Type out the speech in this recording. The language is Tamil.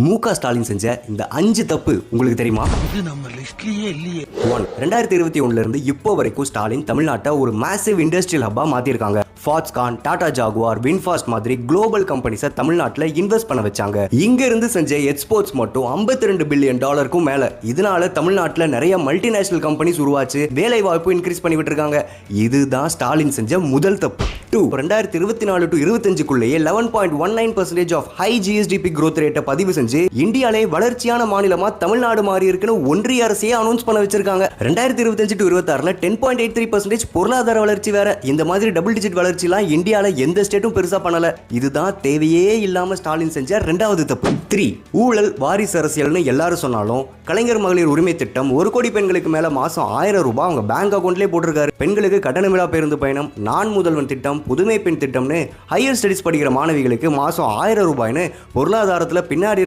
மு.க. ஸ்டாலின் செஞ்ச இந்த 5 தப்பு உங்களுக்கு தெரியுமா? இது நம்ம லிஸ்ட்லயே இல்லையே. 1. 2021 இருந்து இப்போ வரைக்கும் ஸ்டாலின் தமிழ்நாட்டை ஒரு மேசிவ் இண்டஸ்ட்ரியல் ஹப்பா மாத்திருக்காங்க. ஃபாக்ஸ்கான், டாடா ஜாகுவார், வின்ஃபாஸ்ட் மாதிரி குளோபல் கம்பெனிஸை தமிழ்நாட்டில் இன்வெஸ்ட் பண்ண வச்சாங்க. இங்க இருந்து செஞ்ச எக்ஸ்போர்ட்ஸ் மட்டும் $52 பில்லியன் மேல. இதனால தமிழ்நாட்டில் நிறைய மல்டிநேஷனல் கம்பெனிஸ் உருவாச்சு, வேலை வாய்ப்பு இன்க்ரீஸ் பண்ணி விட்டுருக்காங்க. இதுதான் ஸ்டாலின் செஞ்ச முதல் தப்பு. 2. 2024 to 25 11.19% of high GSDP growth ரேட்டை பதிவு செஞ்சு இந்தியாலே வளர்ச்சியான மாநிலமா தமிழ்நாடு மாறி இருக்குன்னு ஒன்றிய அரசே அனௌன்ஸ் பண்ண வச்சிருக்காங்க. 2025 to 26 10.83% பொருளாதார வளர்ச்சி வேற. இந்த மாதிரி டபுள் டிஜிட் வளர்ச்சிலாம் இந்தியால எந்த ஸ்டேட்டும் பெருசா பண்ணல. இதுதான் தேவையே இல்லாம ஸ்டாலின் செஞ்ச இரண்டாவது தப்பு. 3. ஊழல், வாரிசு அரசியல்னு எல்லாரும் சொன்னாலும் கலைஞர் மகளிர் உரிமை திட்டம் 1 கோடி பெண்களுக்கு மேல மாசம் $1000 அவங்க பேங்க் அக்கௌண்ட்லயே போட்டிருக்காரு. பெண்களுக்கு கட்டணமில்லா பேருந்து பயணம், நான் முதல்வன் திட்டம், புதுமை பெண் திட்டம்னு ஹையர் ஸ்டடிஸ் படிக்கிற மாணவிகளுக்கு மாசம் $1000 பொருளாதாரத்துல பின்னாடி